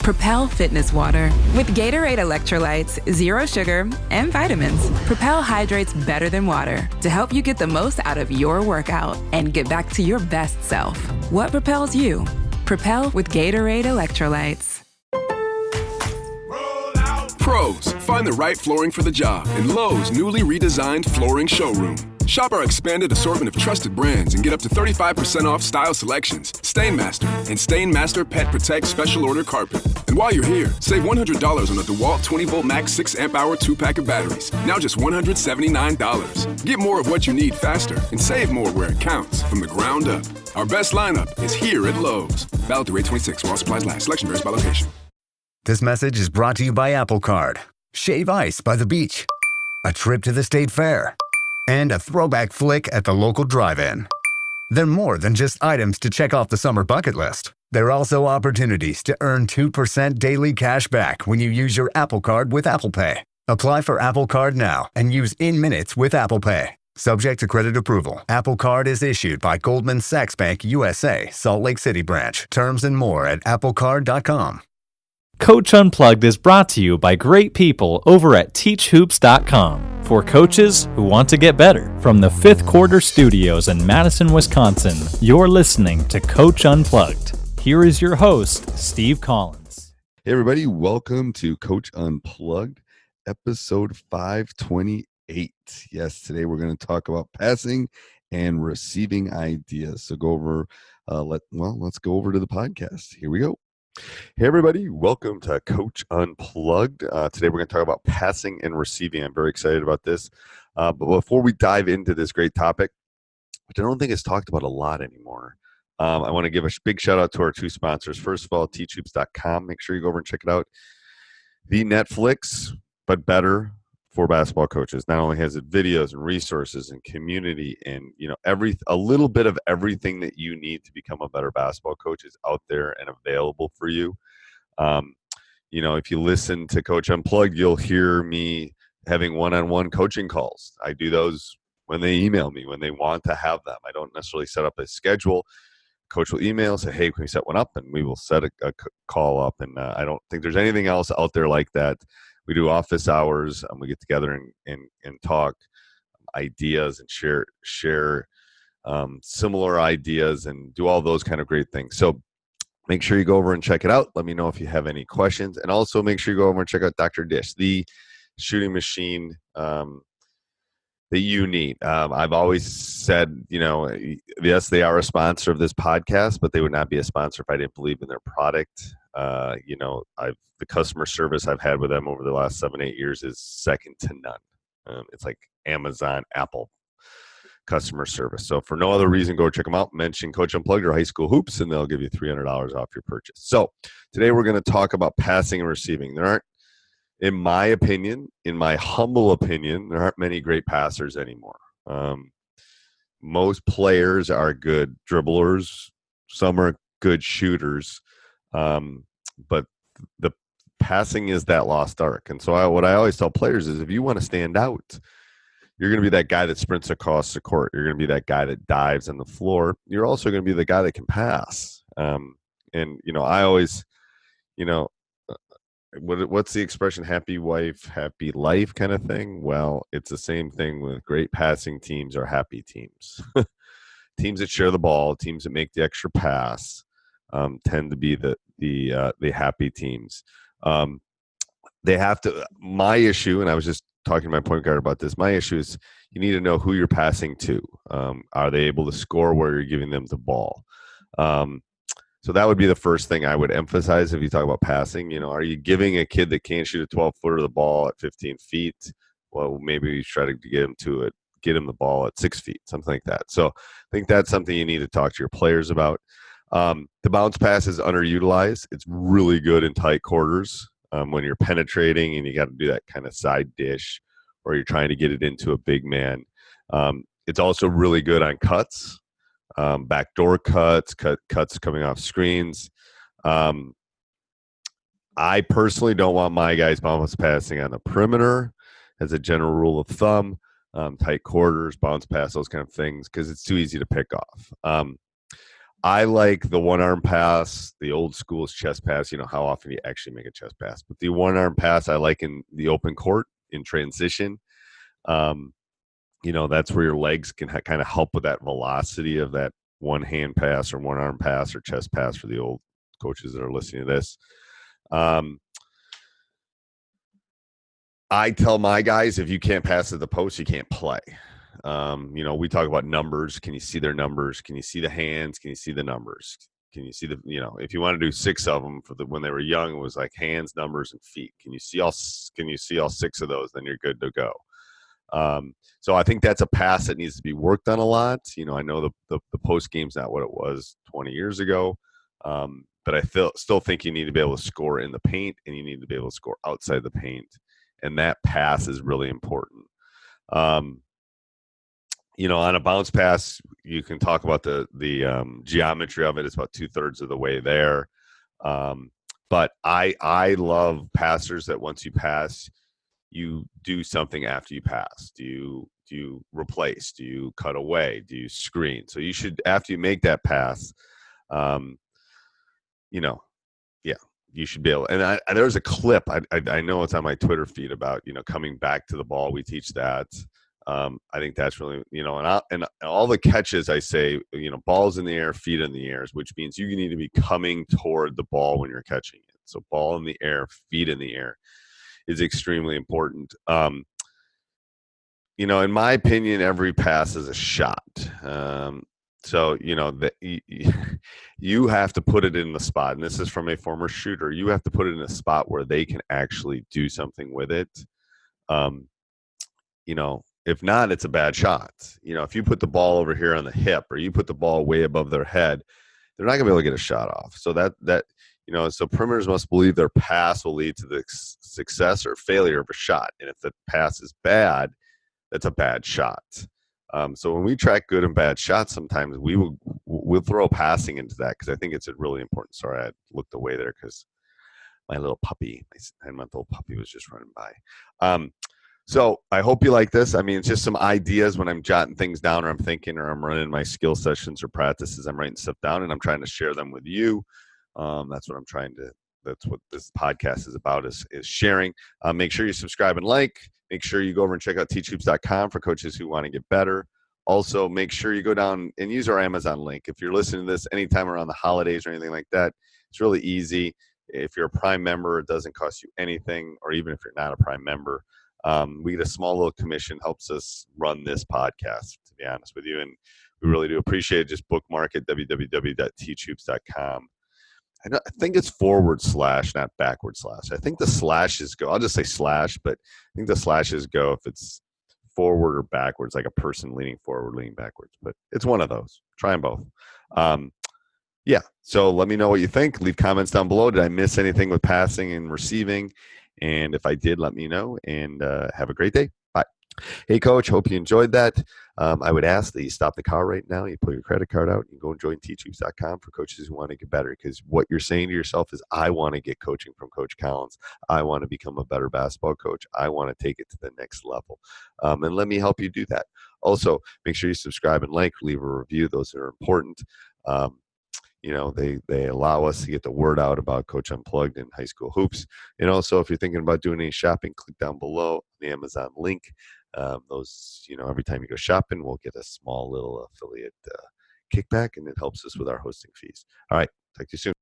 Propel Fitness Water. With Gatorade electrolytes, zero sugar, and vitamins, Propel hydrates better than water to help you get the most out of your workout and get back to your best self. What propels you? Propel with Gatorade electrolytes. Pros, find the right flooring for the job in Lowe's newly redesigned flooring showroom. Shop our expanded assortment of trusted brands and get up to 35% off style selections, Stainmaster, and Stainmaster Pet Protect Special Order Carpet. And while you're here, save $100 on a DeWalt 20-volt max 6-amp-hour 2-pack of batteries, now just $179. Get more of what you need faster and save more where it counts from the ground up. Our best lineup is here at Lowe's. Valid through 8/26 while supplies last. Selection varies by location. This message is brought to you by Apple Card. Shave ice by the beach, a trip to the state fair, and a throwback flick at the local drive-in. They're more than just items to check off the summer bucket list. They're also opportunities to earn 2% daily cash back when you use your Apple Card with Apple Pay. Apply for Apple Card now and use in minutes with Apple Pay. Subject to credit approval. Apple Card is issued by Goldman Sachs Bank USA, Salt Lake City branch. Terms and more at applecard.com. Coach Unplugged is brought to you by great people over at teachhoops.com for coaches who want to get better. From the Fifth Quarter Studios in Madison, Wisconsin, you're listening to Coach Unplugged. Here is your host, Steve Collins. Hey everybody, welcome to Coach Unplugged, episode 528. Yes, today we're going to talk about passing and receiving ideas. So let's go over to the podcast. Here we go. Hey everybody, welcome to Coach Unplugged. Today we're going to talk about passing and receiving. I'm very excited about this. But before we dive into this great topic, which I don't think is talked about a lot anymore, I want to give a big shout out to our two sponsors. First of all, teachhoops.com. Make sure you go over and check it out. The Netflix, but better for basketball coaches. Not only has it videos and resources and community and a little bit of everything that you need to become a better basketball coach is out there and available for you. If you listen to Coach Unplugged, you'll hear me having one-on-one coaching calls. I do those when they email me, when they want to have them. I don't necessarily set up a schedule. Coach will email, say, hey, can we set one up? And we will set a call up. And I don't think there's anything else out there like that. We do office hours. We get together and talk ideas and share similar ideas and do all those kind of great things. So make sure you go over and check it out. Let me know if you have any questions. And also make sure you go over and check out Dr. Dish, the shooting machine that you need. I've always said, yes, they are a sponsor of this podcast, but they would not be a sponsor if I didn't believe in their product. The customer service I've had with them over the last 7-8 years is second to none. It's like Amazon, Apple customer service. So for no other reason, go check them out. Mention Coach Unplugged or High School Hoops, and they'll give you $300 off your purchase. So today we're going to talk about passing and receiving. There aren't, in my humble opinion, there aren't many great passers anymore. Most players are good dribblers. Some are good shooters. But the passing is that lost art. And so what I always tell players is if you want to stand out, you're going to be that guy that sprints across the court. You're going to be that guy that dives on the floor. You're also going to be the guy that can pass. I always, what's the expression, happy wife, happy life kind of thing? Well, it's the same thing with great passing teams or happy teams. Teams that share the ball, teams that make the extra pass, tend to be the happy teams. They have to. My issue, and I was just talking to my point guard about this. My issue is you need to know who you're passing to. Are they able to score where you're giving them the ball? So that would be the first thing I would emphasize if you talk about passing. Are you giving a kid that can't shoot a 12-footer the ball at 15 feet? Well, maybe you try to get him the ball at 6 feet, something like that. So I think that's something you need to talk to your players about. The bounce pass is underutilized. It's really good in tight quarters when you're penetrating and you got to do that kind of side dish or you're trying to get it into a big man. It's also really good on cuts, backdoor cuts coming off screens. I personally don't want my guys bounce passing on the perimeter as a general rule of thumb. Tight quarters, bounce pass, those kind of things, because it's too easy to pick off. I like the one arm pass, the old school's chest pass. You know, how often you actually make a chest pass, but the one arm pass I like in the open court in transition. Um, you know, that's where your legs can kind of help with that velocity of that one hand pass or one arm pass or chest pass for the old coaches that are listening to this. I tell my guys, if you can't pass at the post, you can't play. You know, we talk about numbers. Can you see their numbers? Can you see the hands? Can you see the numbers? Can you see the, you know, if you want to do 6 of them when they were young, it was like hands, numbers, and feet. Can you see all 6 of those? Then you're good to go. So I think that's a pass that needs to be worked on a lot. You know, I know the post game's not what it was 20 years ago. But I still think you need to be able to score in the paint, and you need to be able to score outside the paint. And that pass is really important. You know, on a bounce pass, you can talk about the geometry of it. It's about 2/3 of the way there. But I love passers that once you pass, you do something after you pass. Do you replace? Do you cut away? Do you screen? So you should, after you make that pass, you know, yeah, you should be able. And there's a clip. I know it's on my Twitter feed about, you know, coming back to the ball. We teach that. I think that's really, you know, and all the catches I say, you know, balls in the air, feet in the air, which means you need to be coming toward the ball when you're catching it. So ball in the air, feet in the air is extremely important. You know, in my opinion, every pass is a shot. So, you know, you have to put it in the spot, and this is from a former shooter. You have to put it in a spot where they can actually do something with it. You know, if not, it's a bad shot. You know, if you put the ball over here on the hip, or you put the ball way above their head, they're not going to be able to get a shot off. So that you know, so perimeters must believe their pass will lead to the success or failure of a shot. And if the pass is bad, that's a bad shot. So when we track good and bad shots, sometimes we'll throw passing into that, because I think it's a really important. Sorry, I looked away there because my little puppy, my 10-month-old puppy, was just running by. So I hope you like this. I mean, it's just some ideas when I'm jotting things down, or I'm thinking, or I'm running my skill sessions or practices. I'm writing stuff down, and I'm trying to share them with you. That's what I'm trying to. That's what this podcast is about, is sharing. Make sure you subscribe and like. Make sure you go over and check out teachhoops.com for coaches who want to get better. Also, make sure you go down and use our Amazon link. If you're listening to this anytime around the holidays or anything like that, it's really easy. If you're a Prime member, it doesn't cost you anything, or even if you're not a Prime member, we get a small little commission, helps us run this podcast, to be honest with you. And we really do appreciate it. Just bookmark it, www.teachhoops.com. I think it's / not /. I think the slashes go. I'll just say slash, but I think the slashes go if it's forward or backwards, like a person leaning forward, leaning backwards. But it's one of those. Try them both. Yeah. So let me know what you think. Leave comments down below. Did I miss anything with passing and receiving? And if I did, let me know. And have a great day. Bye. Hey, Coach, hope you enjoyed that. I would ask that you stop the car right now. You pull your credit card out. You go and join teachhoops.com for coaches who want to get better. Because what you're saying to yourself is, I want to get coaching from Coach Collins. I want to become a better basketball coach. I want to take it to the next level. And let me help you do that. Also, make sure you subscribe and like, leave a review. Those are important. You know, they allow us to get the word out about Coach Unplugged and high school hoops. And also, if you're thinking about doing any shopping, click down below the Amazon link. Those, you know, every time you go shopping, we'll get a small little affiliate kickback, and it helps us with our hosting fees. All right, talk to you soon.